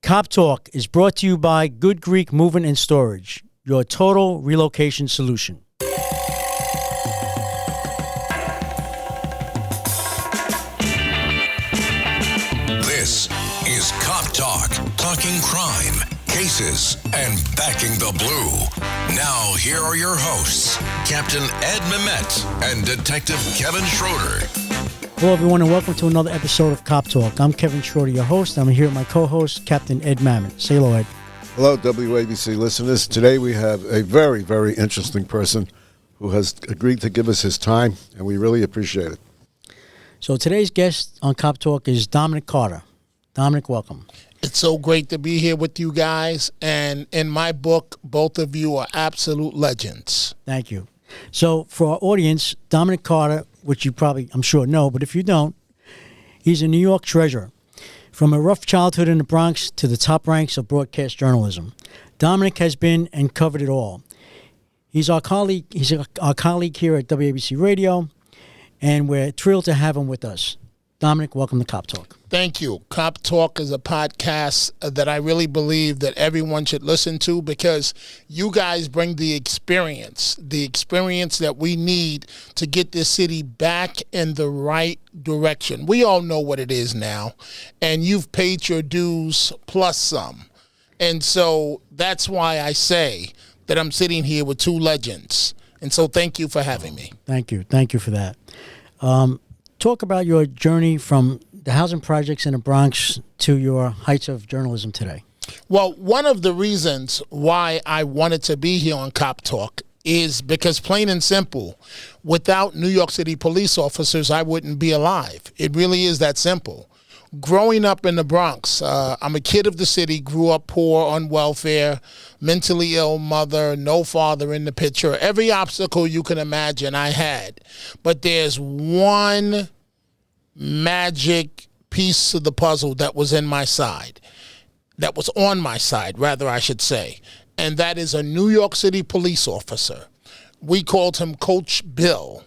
Cop Talk is brought to you by Good Greek Moving and Storage, your total relocation solution. This is Cop Talk, talking crime, cases, and backing the blue. Now, here are your hosts, Captain Ed Mehmet and Detective Kevin Schroeder. Hello, everyone, and welcome to another episode of Cop Talk. I'm Kevin Schroeder, your host. I'm here with my co-host, Captain Ed Mamet. Say hello, Ed. Hello, WABC listeners. Today we have a very, very interesting person who has agreed to give us his time, and we really appreciate it. So today's guest on Cop Talk is Dominic Carter. Dominic, welcome. It's so great to be here with you guys, and in my book, both of you are absolute legends. Thank you. So for our audience, Dominic Carter, which you probably, I'm sure, know, but if you don't, he's a New York treasure. From a rough childhood in the Bronx to the top ranks of broadcast journalism, Dominic has been and covered it all. He's our colleague. He's our colleague here at WABC Radio, and we're thrilled to have him with us. Dominic, welcome to Cop Talk. Thank you. Cop Talk is a podcast that I really believe that everyone should listen to because you guys bring the experience that we need to get this city back in the right direction. We all know what it is now, and you've paid your dues plus some. And so that's why I say that I'm sitting here with two legends. And so thank you for having me. Thank you. Thank you for that. Talk about your journey from the housing projects in the Bronx to your heights of journalism today. Well, one of the reasons why I wanted to be here on Cop Talk is because, plain and simple, without New York City police officers, I wouldn't be alive. It really is that simple. Growing up in the Bronx, I'm a kid of the city, grew up poor, on welfare, mentally ill mother, no father in the picture. Every obstacle you can imagine I had. But there's one magic piece of the puzzle that was on my side, rather, I should say. And that is a New York City police officer. We called him Coach Bill.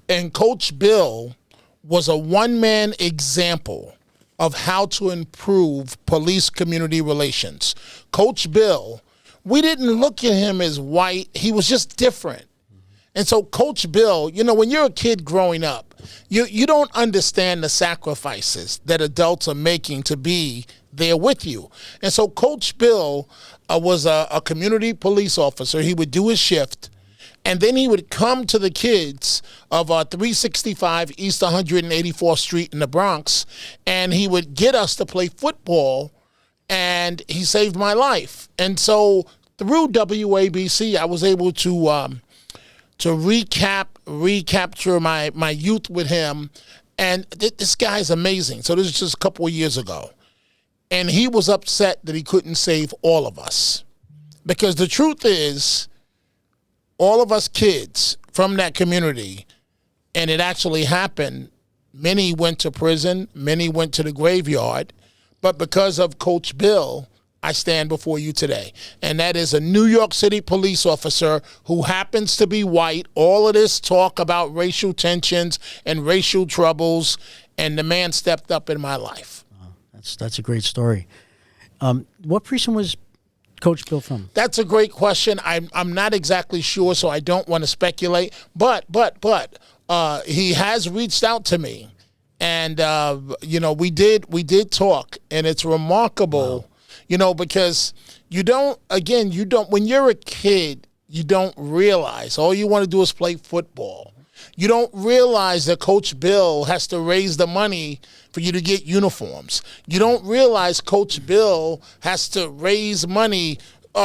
And Coach Bill was a one-man example of how to improve police-community relations. Coach Bill, we didn't look at him as white. He was just different. And so Coach Bill, you know, when you're a kid growing up, you don't understand the sacrifices that adults are making to be there with you. And so Coach Bill was a community police officer. He would do his shift, and then he would come to the kids of 365 East 184th Street in the Bronx, and he would get us to play football, and he saved my life. And so through WABC, I was able to recapture my youth with him, and this guy's amazing. So this is just a couple of years ago, and he was upset that he couldn't save all of us, because the truth is, all of us kids from that community, and it actually happened, many went to prison, many went to the graveyard, but because of Coach Bill, I stand before you today. And that is a New York City police officer who happens to be white. All of this talk about racial tensions and racial troubles, and the man stepped up in my life. That's a great story. What precinct was Coach Bill from? That's a great question. I'm not exactly sure, so I don't want to speculate. But he has reached out to me, and we did talk, and it's remarkable. Wow. Because when you're a kid, you don't realize. All you want to do is play football. You don't realize that Coach Bill has to raise the money for you to get uniforms. You don't realize Coach Bill has to raise money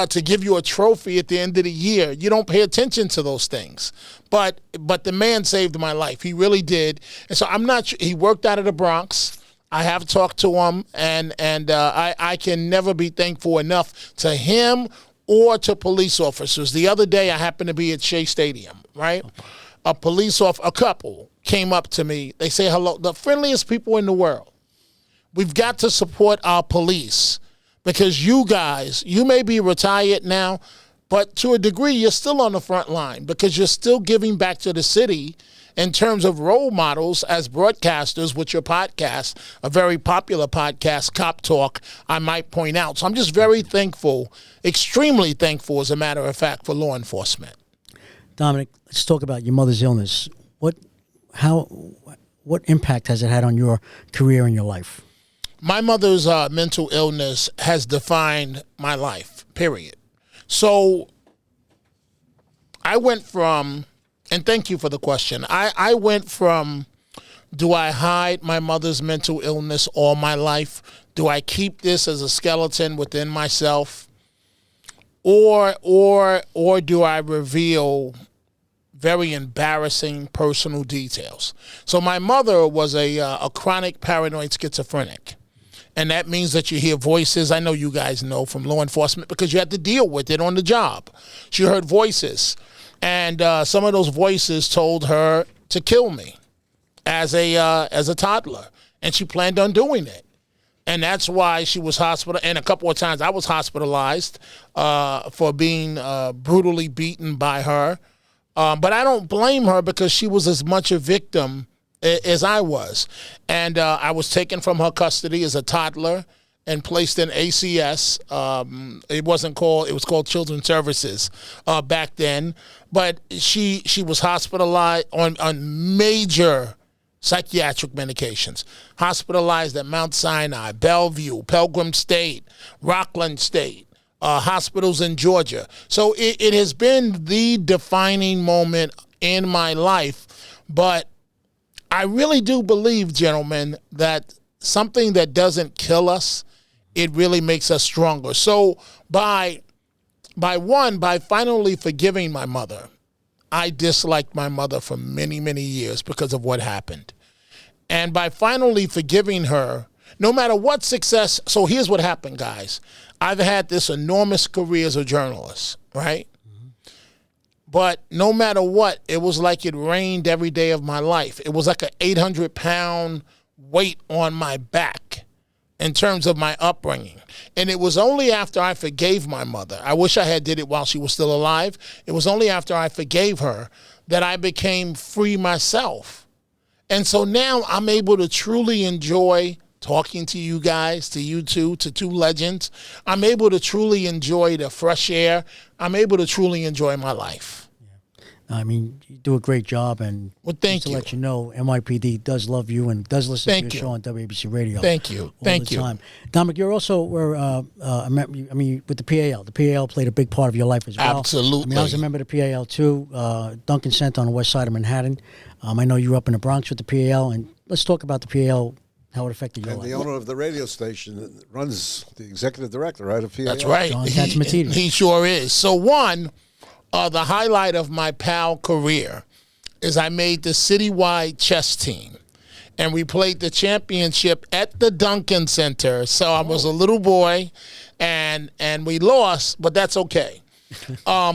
to give you a trophy at the end of the year. You don't pay attention to those things. But the man saved my life. He really did. And so I'm not sure. He worked out of the Bronx. I have talked to him, and I can never be thankful enough to him or to police officers. The other day, I happened to be at Shea Stadium, right? A couple came up to me. They say hello, the friendliest people in the world. We've got to support our police because you guys, you may be retired now, but to a degree, you're still on the front line because you're still giving back to the city in terms of role models as broadcasters with your podcast, a very popular podcast, Cop Talk, I might point out. So I'm just very thankful, extremely thankful, as a matter of fact, for law enforcement. Dominic, let's talk about your mother's illness. What impact has it had on your career and your life? My mother's mental illness has defined my life, period. So I went from, and thank you for the question, I went from, do I hide my mother's mental illness all my life? Do I keep this as a skeleton within myself? Or do I reveal very embarrassing personal details? So my mother was a chronic paranoid schizophrenic. And that means that you hear voices. I know you guys know from law enforcement because you had to deal with it on the job. She heard voices. And some of those voices told her to kill me as a toddler. And she planned on doing it. And that's why she was hospitalized. And a couple of times I was hospitalized for being brutally beaten by her. But I don't blame her because she was as much a victim as I was. And I was taken from her custody as a toddler and placed in ACS. It was called Children's Services back then. But she was hospitalized on major psychiatric medications, hospitalized at Mount Sinai, Bellevue, Pilgrim State, Rockland State, hospitals in Georgia. So it has been the defining moment in my life. But I really do believe, gentlemen, that something that doesn't kill us, it really makes us stronger. So by finally forgiving my mother, I disliked my mother for many, many years because of what happened. And by finally forgiving her, no matter what success, so here's what happened, guys. I've had this enormous career as a journalist, right? But no matter what, it was like it rained every day of my life. It was like an 800-pound weight on my back in terms of my upbringing. And it was only after I forgave my mother, I wish I had did it while she was still alive. It was only after I forgave her that I became free myself. And so now I'm able to truly enjoy talking to you guys, to you two, to two legends. I'm able to truly enjoy the fresh air. I'm able to truly enjoy my life. I mean, you do a great job, and thank you. To let you know, NYPD does love you and does listen to your show on WABC Radio. Thank you. All the time. Dominic, you're also with the PAL. The PAL played a big part of your life as well. Absolutely. I mean, I was a member of the PAL too. Duncan Center on the west side of Manhattan. I know you were up in the Bronx with the PAL, and let's talk about the PAL. How it affected your life. And the owner of the radio station that runs, the executive director, right, of PAL. That's right. He sure is. So the highlight of my PAL career is I made the citywide chess team. And we played the championship at the Duncan Center. So I was a little boy, and we lost, but that's okay.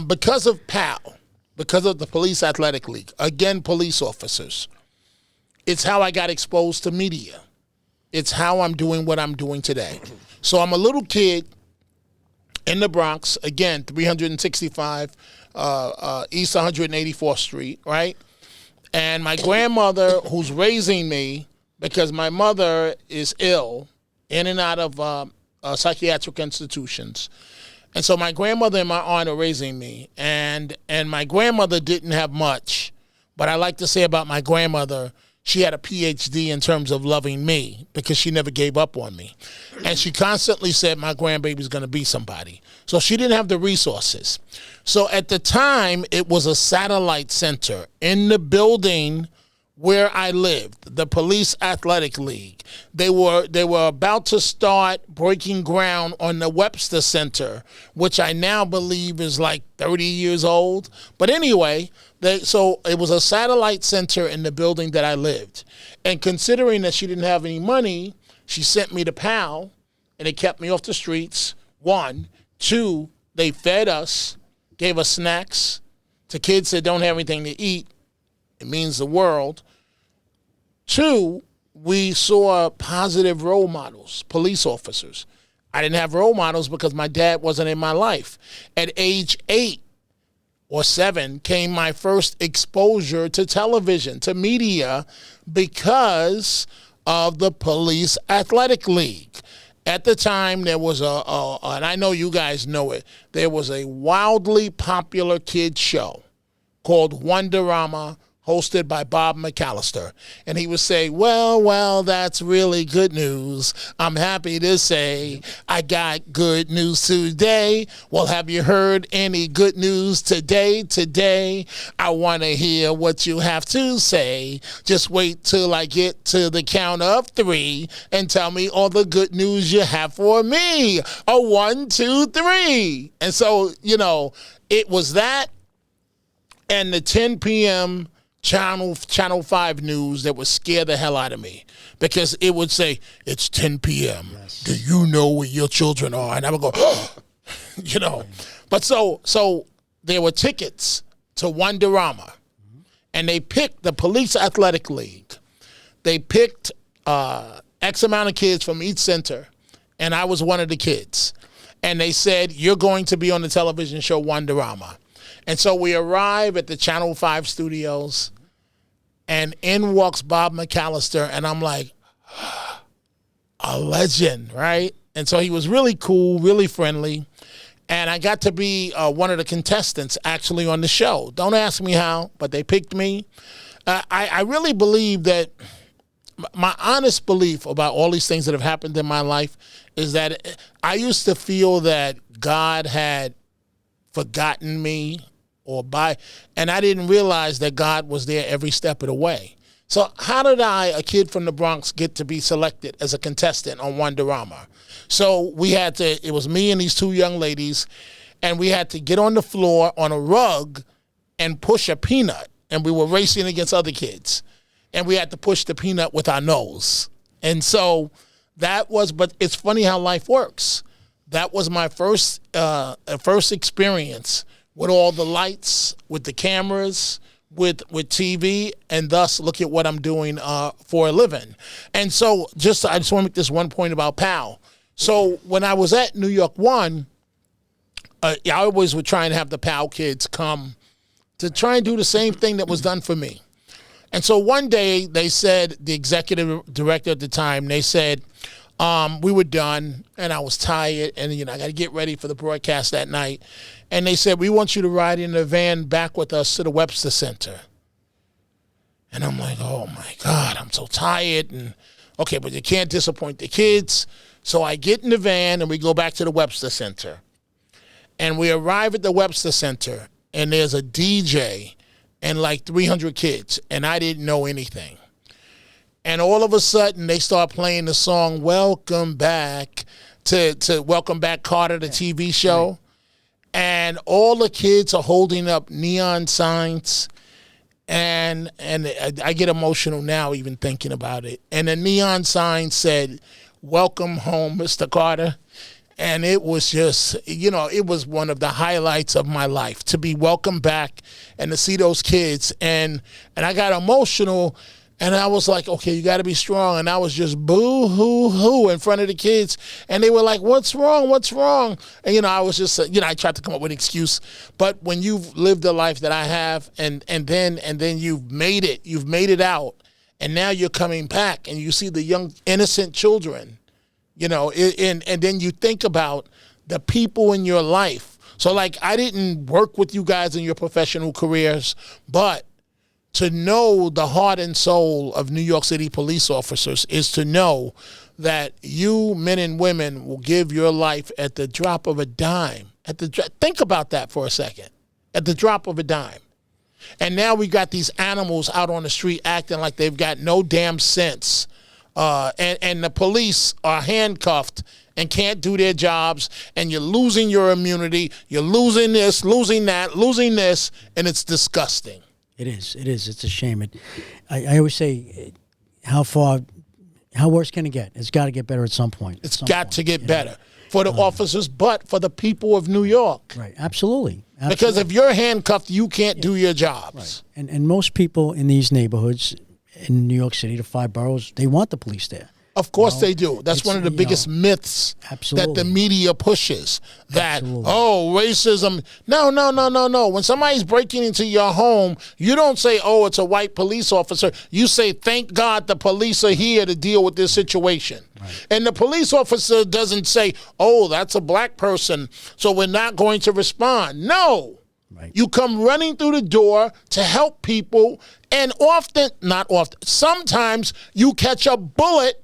Because of PAL, because of the Police Athletic League, again, police officers, it's how I got exposed to media. It's how I'm doing what I'm doing today. So I'm a little kid in the Bronx, again, 365 East 184th Street, right? And my grandmother, who's raising me, because my mother is ill, in and out of psychiatric institutions. And so my grandmother and my aunt are raising me. And my grandmother didn't have much. But I like to say about my grandmother, she had a PhD in terms of loving me because she never gave up on me. And she constantly said my grandbaby's going to be somebody. So she didn't have the resources. So at the time, it was a satellite center in the building where I lived, the Police Athletic League. They were about to start breaking ground on the Webster Center, which I now believe is like 30 years old. But anyway, so it was a satellite center in the building that I lived. And considering that she didn't have any money, she sent me to PAL, and it kept me off the streets, one. Two, they fed us, gave us snacks. To kids that don't have anything to eat, it means the world. Two, we saw positive role models, police officers. I didn't have role models because my dad wasn't in my life. At age 8, or 7 came my first exposure to television, to media, because of the Police Athletic League. At the time, there was and I know you guys know it, there was a wildly popular kids show called Wonderama, hosted by Bob McAllister. And he would say, well, that's really good news. I'm happy to say I got good news today. Well, have you heard any good news today? Today, I want to hear what you have to say. Just wait till I get to the count of 3 and tell me all the good news you have for me. 1, 2, 3. And so, it was that and the 10 p.m. Channel 5 news that would scare the hell out of me, because it would say, it's 10 p.m. Yes. Do you know where your children are? And I would go, But so there were tickets to Wonderama, and they picked the Police Athletic League. They picked X amount of kids from each center, and I was one of the kids. And they said, you're going to be on the television show Wonderama. And so we arrive at the Channel 5 studios, and in walks Bob McAllister, and I'm like, a legend, right? And so he was really cool, really friendly, and I got to be one of the contestants actually on the show. Don't ask me how, but they picked me. I really believe that my honest belief about all these things that have happened in my life is that I used to feel that God had forgotten me and I didn't realize that God was there every step of the way. So how did a kid from the Bronx, get to be selected as a contestant on Wonderama? So it was me and these 2 young ladies, and we had to get on the floor on a rug and push a peanut, and we were racing against other kids, and we had to push the peanut with our nose. And so but it's funny how life works. That was my first experience with all the lights, with the cameras, with TV, and thus look at what I'm doing for a living. And so I just want to make this one point about PAL. So when I was at New York 1, I always would try and have the PAL kids come to try and do the same thing that was done for me. And so one day they said, the executive director at the time, they said, we were done, and I was tired, and I got to get ready for the broadcast that night. And they said, we want you to ride in the van back with us to the Webster Center. And I'm like, oh my God, I'm so tired. And okay, but you can't disappoint the kids. So I get in the van and we go back to the Webster Center. And we arrive at the Webster Center, and there's a DJ and like 300 kids, and I didn't know anything. And all of a sudden, they start playing the song "Welcome Back" to Welcome Back Carter, the TV show. Right. And all the kids are holding up neon signs, and I get emotional now even thinking about it. And the neon sign said, "Welcome home, Mr. Carter." And it was just, it was one of the highlights of my life to be welcomed back and to see those kids. And I got emotional. And I was like, okay, you got to be strong. And I was just boo-hoo-hoo in front of the kids. And they were like, what's wrong? What's wrong? And, I was just, I tried to come up with an excuse. But when you've lived the life that I have, and then you've made it out, and now you're coming back and you see the young, innocent children, and then you think about the people in your life. So, like, I didn't work with you guys in your professional careers, but to know the heart and soul of New York City police officers is to know that you men and women will give your life at the drop of a dime. Think about that for a second. At the drop of a dime. And now we got these animals out on the street acting like they've got no damn sense. And the police are handcuffed and can't do their jobs, and you're losing your immunity. You're losing this, losing that, losing this, and it's disgusting. It is. It's a shame. I always say, how worse can it get? It's got to get better at some point. It's got to get better for the officers, but for the people of New York. Right. Absolutely. Because if you're handcuffed, you can't do your jobs. Right. And most people in these neighborhoods in New York City, the 5 boroughs, they want the police there. Of course they do. That's one of the biggest myths that the media pushes. That, racism. No. When somebody's breaking into your home, you don't say, it's a white police officer. You say, thank God the police are here to deal with this situation. Right. And the police officer doesn't say, that's a black person, so we're not going to respond. No. Right. You come running through the door to help people, and sometimes you catch a bullet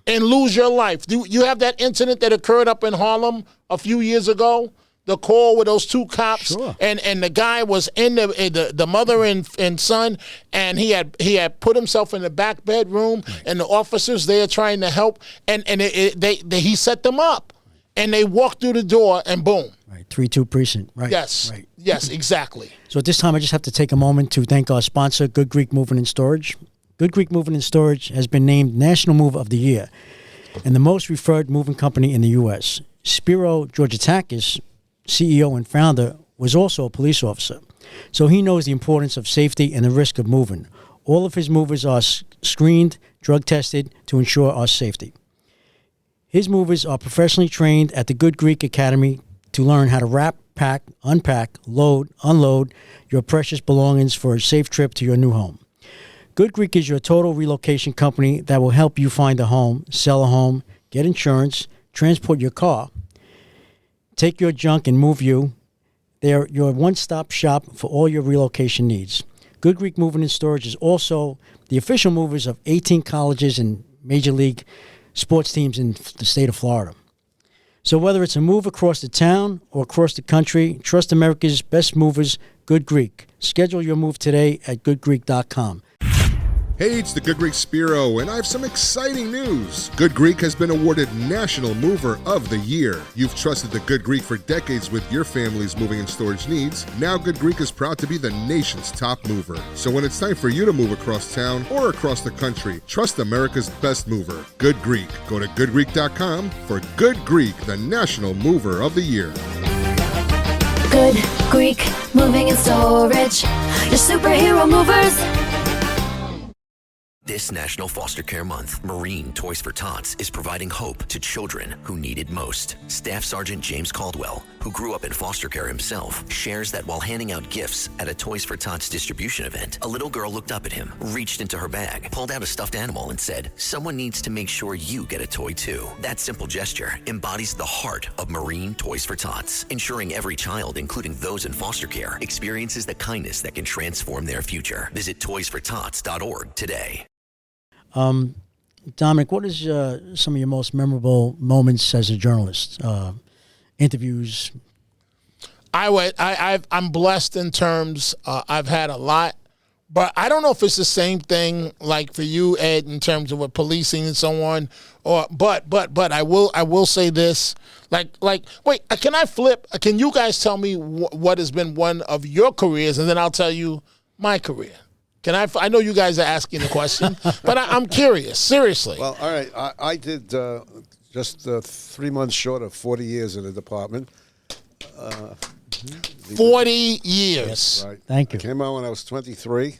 and lose your life. You have that incident that occurred up in Harlem a few years ago, the call with those two cops, sure. and the guy was in the mother and son, and he had put himself in the back bedroom, right. and the officers there trying to help, and he set them up, and they walked through the door, and boom. Right, 3-2 precinct. Right. Yes. Right. Yes, exactly. So at this time, I just have to take a moment to thank our sponsor, Good Greek Moving and Storage. Good Greek Moving and Storage has been named National Mover of the Year and the most referred moving company in the U.S. Spiro Georgitakis, CEO and founder, was also a police officer, so he knows the importance of safety and the risk of moving. All of his movers are screened, drug tested to ensure our safety. His movers are professionally trained at the Good Greek Academy to learn how to wrap, pack, unpack, load, unload your precious belongings for a safe trip to your new home. Good Greek is your total relocation company that will help you find a home, sell a home, get insurance, transport your car, take your junk and move you. They are your one-stop shop for all your relocation needs. Good Greek Moving and Storage is also the official movers of 18 colleges and major league sports teams in the state of Florida. So whether it's a move across the town or across the country, trust America's best movers, Good Greek. Schedule your move today at goodgreek.com. Hey, it's the Good Greek Spiro, and I have some exciting news. Good Greek has been awarded National Mover of the Year. You've trusted the Good Greek for decades with your family's moving and storage needs. Now Good Greek is proud to be the nation's top mover. So when it's time for you to move across town or across the country, trust America's best mover, Good Greek. Go to goodgreek.com for Good Greek, the National Mover of the Year. Good Greek Moving and Storage, your superhero movers. This National Foster Care Month, Marine Toys for Tots is providing hope to children who need it most. Staff Sergeant James Caldwell, who grew up in foster care himself, shares that while handing out gifts at a Toys for Tots distribution event, a little girl looked up at him, reached into her bag, pulled out a stuffed animal and said, "Someone needs to make sure you get a toy too." That simple gesture embodies the heart of Marine Toys for Tots, ensuring every child, including those in foster care, experiences the kindness that can transform their future. Visit toysfortots.org today. Dominic, what is some of your most memorable moments as a journalist? Interviews? I'm blessed in terms, I've had a lot, but I don't know if it's the same thing like for you, Ed, in terms of what policing and so on. But I will say this, wait, can I flip? Can you guys tell me what has been one of your careers, and then I'll tell you my career. I know you guys are asking the question, but I'm curious, seriously. Well, all right. I did just 3 months short of 40 years in the department. 40 years. Right. Thank you. I came out when I was 23,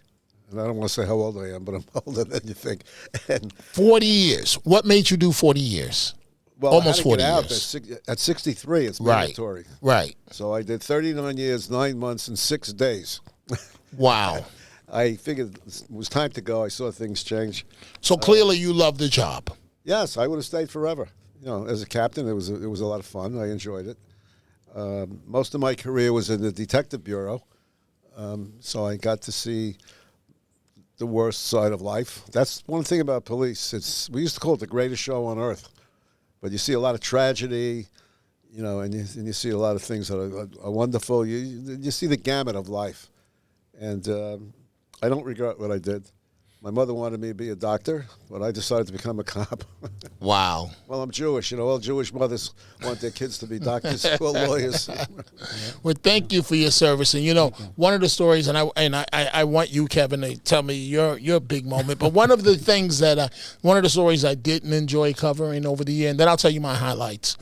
and I don't want to say how old I am, but I'm older than you think. And 40 years. What made you do 40 years? Well, almost I had to 40 get out years. At 63, it's mandatory. Right. So I did 39 years, 9 months, and 6 days. Wow. I figured it was time to go. I saw things change. So clearly you love the job. Yes, I would have stayed forever. As a captain, it was a lot of fun. I enjoyed it. Most of my career was in the detective bureau, so I got to see the worst side of life. That's one thing about police. We used to call it the greatest show on earth, but you see a lot of tragedy, and you see a lot of things that are wonderful. You see the gamut of life, and I don't regret what I did. My mother wanted me to be a doctor, but I decided to become a cop. Wow. Well, I'm Jewish. All Jewish mothers want their kids to be doctors or lawyers. Well, thank you for your service. And, one of the stories, and I want you, Kevin, to tell me your big moment, but one of the things one of the stories I didn't enjoy covering over the year, and then I'll tell you my highlights,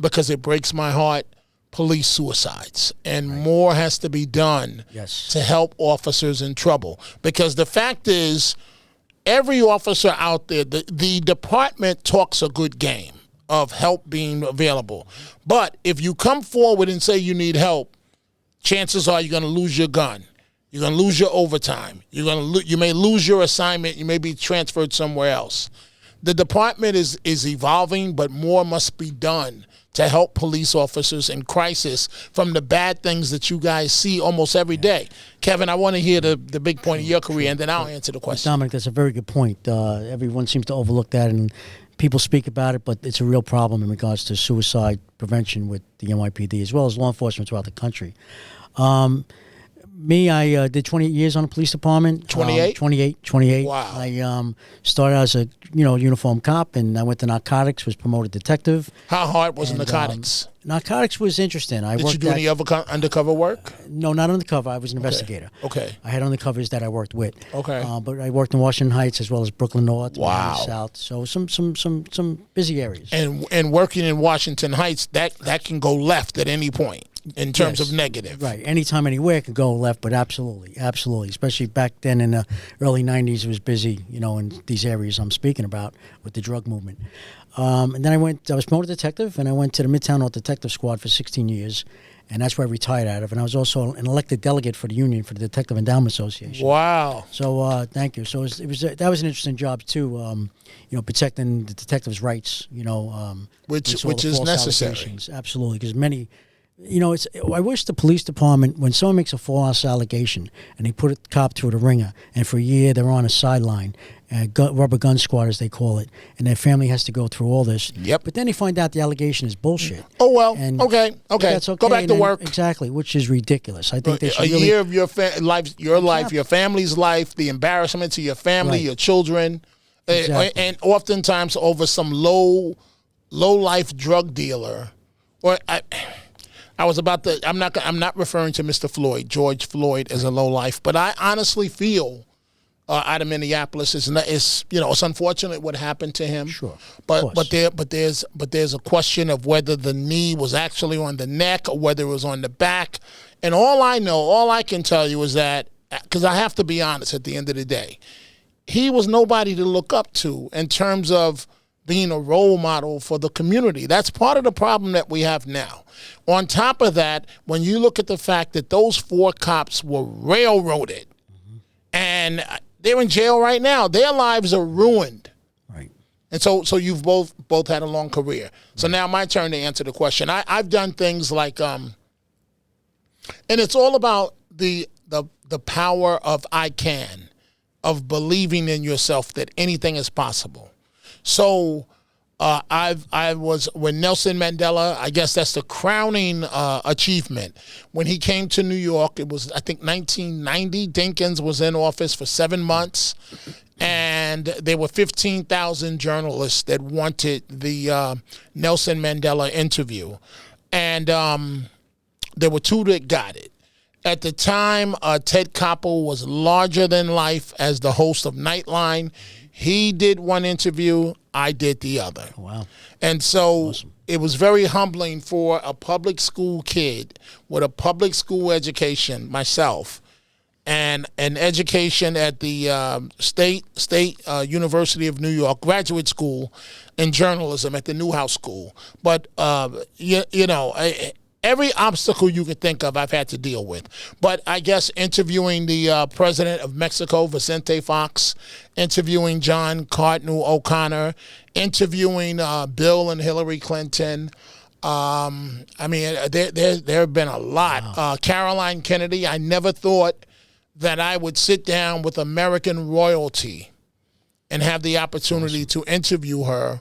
because it breaks my heart, police suicides, and more has to be done to help officers in trouble. Because the fact is, every officer out there, the department talks a good game of help being available. But if you come forward and say you need help, chances are you're going to lose your gun. You're going to lose your overtime. You may lose your assignment. You may be transferred somewhere else. The department is evolving, but more must be done to help police officers in crisis from the bad things that you guys see almost every day. Kevin, I want to hear the big point of your career, and then I'll answer the question. Dominic, that's a very good point. Everyone seems to overlook that, and people speak about it, but it's a real problem in regards to suicide prevention with the NYPD, as well as law enforcement throughout the country. I did 28 years on the police department. 28? 28. Wow. I started as a uniform cop, and I went to narcotics, was promoted detective. How hard was narcotics? Narcotics was interesting. Did you do any other undercover work? No, not undercover. I was an investigator. Okay. I had undercovers that I worked with. Okay. But I worked in Washington Heights as well as Brooklyn North, Wow. Miami South. So some busy areas. And working in Washington Heights, that can go left at any point in terms of negative. Right. Anytime, anywhere it could go left, but absolutely. Especially back then in the early 90s, it was busy, in these areas I'm speaking about with the drug movement. And then I was promoted detective, and I went to the Midtown North Detective Squad for 16 years, and that's where I retired out of. And I was also an elected delegate for the union for the Detective Endowment Association. Wow. So thank you. So that was an interesting job too. Protecting the detectives' rights. Which is necessary. Absolutely, because many. I wish the police department, when someone makes a false allegation and they put a cop through the ringer, and for a year they're on a sideline, rubber gun squad as they call it, and their family has to go through all this. Yep. But then they find out the allegation is bullshit. Oh, well, and okay. That's okay. Go back to work. Exactly, which is ridiculous. I think they should year of your life, your family's life, the embarrassment to your family, your children, and oftentimes over some low life drug dealer, or I'm not referring to Mr. Floyd, George Floyd, as a low life, but I honestly feel out of Minneapolis it's unfortunate what happened to him. Sure. But there's a question of whether the knee was actually on the neck or whether it was on the back. And all I can tell you is that, because I have to be honest at the end of the day, he was nobody to look up to in terms of being a role model for the community. That's part of the problem that we have now. On top of that, when you look at the fact that those 4 cops were railroaded, and they're in jail right now, their lives are ruined. Right. And so you've both had a long career. So now my turn to answer the question. I've done things like, and it's all about the power of I can, of believing in yourself that anything is possible. So I was when Nelson Mandela, I guess that's the crowning achievement. When he came to New York, it was, I think, 1990. Dinkins was in office for 7 months, and there were 15,000 journalists that wanted the Nelson Mandela interview. And there were 2 that got it. At the time, Ted Koppel was larger than life as the host of Nightline. He did one interview, I did the other. Wow. And so awesome. It was very humbling for a public school kid with a public school education, myself, and an education at the State University of New York graduate school in journalism at the Newhouse School. But, every obstacle you could think of, I've had to deal with. But I guess interviewing the president of Mexico, Vicente Fox, interviewing John Cardinal O'Connor, interviewing Bill and Hillary Clinton. There have been a lot. Wow. Caroline Kennedy, I never thought that I would sit down with American royalty and have the opportunity to interview her.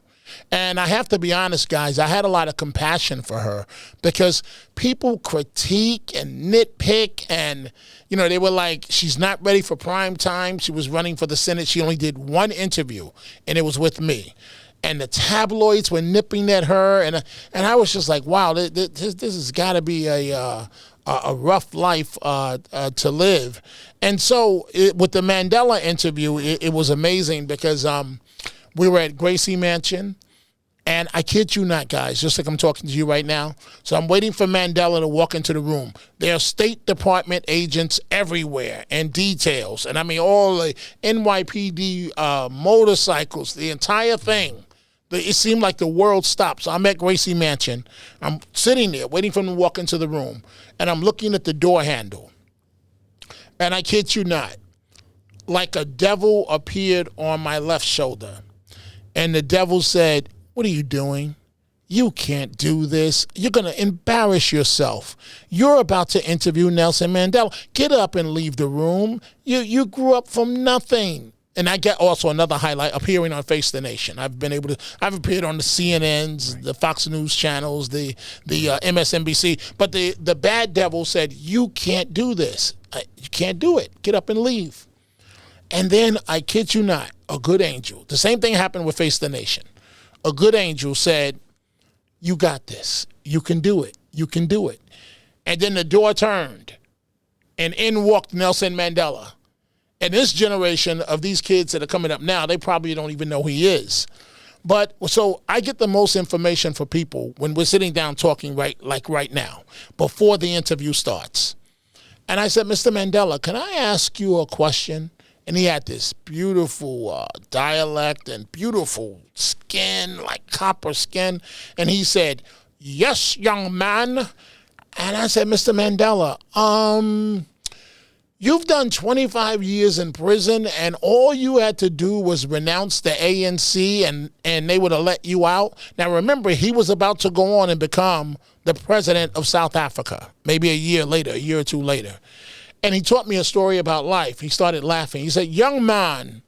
And I have to be honest, guys, I had a lot of compassion for her because people critique and nitpick and, they were like, she's not ready for prime time. She was running for the Senate. She only did one interview, and it was with me. And the tabloids were nipping at her, and I was just like, wow, this has got to be a rough life to live. And so with the Mandela interview, it was amazing because we were at Gracie Mansion, And I kid you not, guys, just like I'm talking to you right now. So I'm waiting for Mandela to walk into the room. There are State Department agents everywhere and details. And I mean, all the NYPD motorcycles, the entire thing. It seemed like the world stopped. So I'm at Gracie Mansion. I'm sitting there waiting for him to walk into the room. And I'm looking at the door handle. And I kid you not, like a devil appeared on my left shoulder. And the devil said, "What are you doing? You can't do this. You're going to embarrass yourself. You're about to interview Nelson Mandela. Get up and leave the room. You grew up from nothing." And I get also another highlight, appearing on Face the Nation. I've appeared on the CNNs, the Fox News channels, the MSNBC. But the bad devil said, "You can't do this. You can't do it. Get up and leave." And then, I kid you not, a good angel. The same thing happened with Face the Nation. A good angel said, "You got this. You can do it. You can do it." And then the door turned, and in walked Nelson Mandela. And this generation of these kids that are coming up now, they probably don't even know who he is. But so I get the most information for people when we're sitting down talking right now, before the interview starts. And I said, "Mr. Mandela, can I ask you a question?" And he had this beautiful dialect and beautiful skin, like copper skin. And he said, "Yes, young man." And I said, "Mr. Mandela, you've done 25 years in prison, and all you had to do was renounce the ANC, and they would have let you out." Now, remember, he was about to go on and become the president of South Africa, maybe a year or two later. And he taught me a story about life. He started laughing. He said, "Young man,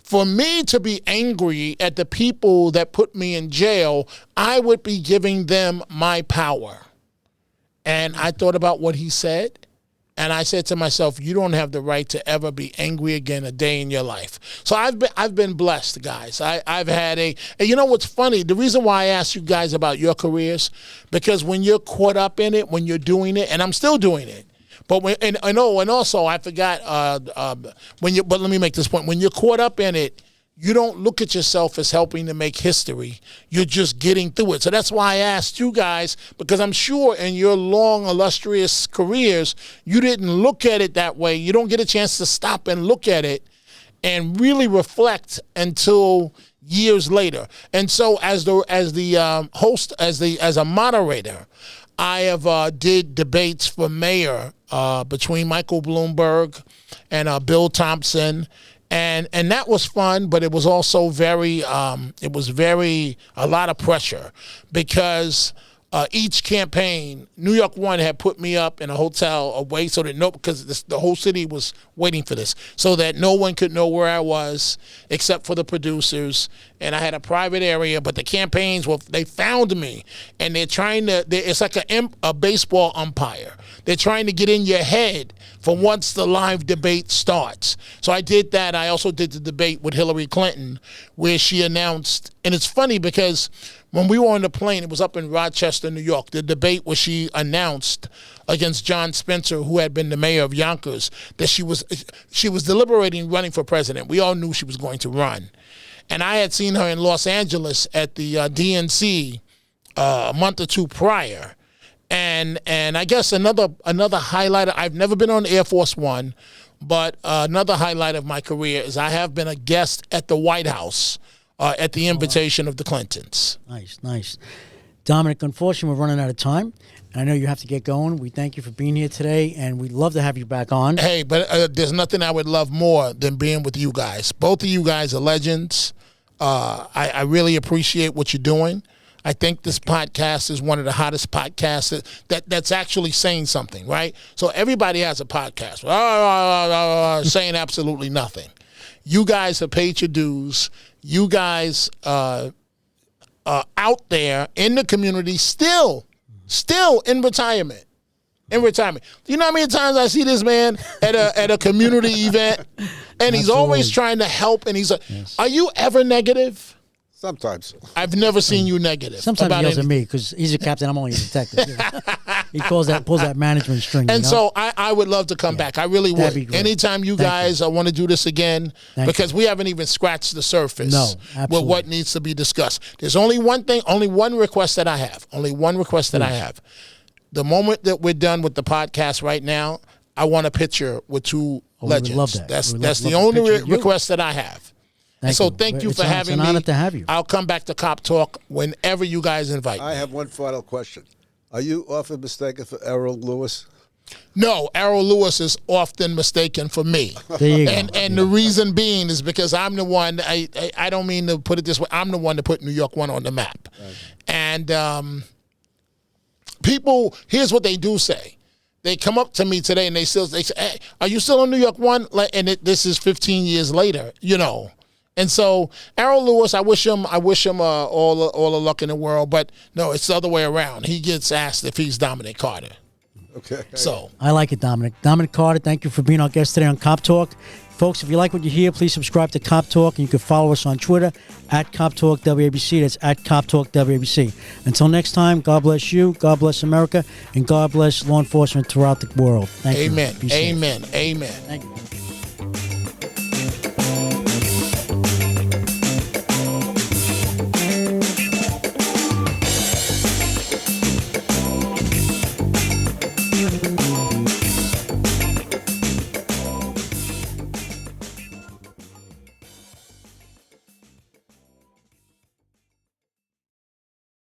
for me to be angry at the people that put me in jail, I would be giving them my power." And I thought about what he said. And I said to myself, you don't have the right to ever be angry again a day in your life. So I've been blessed, guys. I've had and you know what's funny? The reason why I asked you guys about your careers, because when you're caught up in it, when you're doing it, and I'm still doing it, but also I forgot but let me make this point. When you're caught up in it, you don't look at yourself as helping to make history. You're just getting through it. So that's why I asked you guys, because I'm sure in your long, illustrious careers, you didn't look at it that way. You don't get a chance to stop and look at it and really reflect until years later. And so as a moderator, I have did debates for mayor between Michael Bloomberg and Bill Thompson. And that was fun, but it was also a lot of pressure, because each campaign, New York One had put me up in a hotel away so that because the whole city was waiting for this, so that no one could know where I was except for the producers. And I had a private area, but the campaigns, they found me, and they're trying to, it's like a baseball umpire. They're trying to get in your head for once the live debate starts. So I did that. I also did the debate with Hillary Clinton, where she announced, and it's funny because when we were on the plane, it was up in Rochester, New York, the debate where she announced against John Spencer, who had been the mayor of Yonkers, that she was deliberating running for president. We all knew she was going to run. And I had seen her in Los Angeles at the DNC a month or two prior. And I guess another highlight, I've never been on Air Force One, but another highlight of my career is I have been a guest at the White House at the invitation of the Clintons. Nice. Dominic, unfortunately, we're running out of time. I know you have to get going. We thank you for being here today, and we'd love to have you back on. Hey, but there's nothing I would love more than being with you guys. Both of you guys are legends. I really appreciate what you're doing. I think this podcast is one of the hottest podcasts that's actually saying something, right? So everybody has a podcast, saying absolutely nothing. You guys have paid your dues. You guys are out there in the community, still in retirement. You know how many times I see this man at a community event, and he's always trying to help, and he's like, yes. Are you ever negative? Sometimes. I've never seen you negative. Sometimes he yells at me because he's a captain. I'm only a detective. He pulls that management string. And you know? so I would love to come back. I really That'd would. be great. Anytime you Thank guys want to do this again, because we haven't even scratched the surface No, with absolutely. what needs to be discussed. There's only one thing, only one request that I have. Only one request that I have. The moment that we're done with the podcast right now, I want a picture with two legends. We would love that. That's We would the love a only picture with you. request that I have. And so thank you for having me. It's an honor to have you. I'll come back to Cop Talk whenever you guys invite me. I have one final question. Are you often mistaken for Errol Lewis? No, Errol Lewis is often mistaken for me. There you go. And the reason being is because I'm the one, I don't mean to put it this way, I'm the one that put New York 1 on the map. Right. And people, here's what they do say. They come up to me today and they say, hey, are you still on New York 1? And this is 15 years later, you know. And so Errol Lewis, I wish him all the luck in the world, but no, it's the other way around. He gets asked if he's Dominic Carter. Okay. So I like it, Dominic. Dominic Carter, thank you for being our guest today on Cop Talk. Folks, if you like what you hear, please subscribe to Cop Talk, and you can follow us on Twitter at Cop Talk WABC. That's at Cop Talk WABC. Until next time, God bless you, God bless America, and God bless law enforcement throughout the world. Thank you. Amen. Be safe. Amen. Amen. Thank you.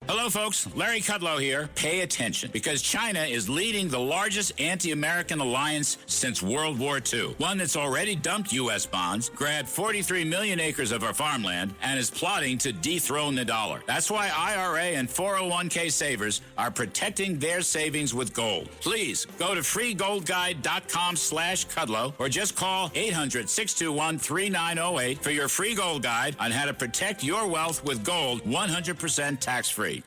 Hello, folks. Larry Kudlow here. Pay attention, because China is leading the largest anti-American alliance since World War II. One that's already dumped U.S. bonds, grabbed 43 million acres of our farmland, and is plotting to dethrone the dollar. That's why IRA and 401k savers are protecting their savings with gold. Please go to freegoldguide.com/Kudlow or just call 800-621-3908 for your free gold guide on how to protect your wealth with gold 100% tax-free.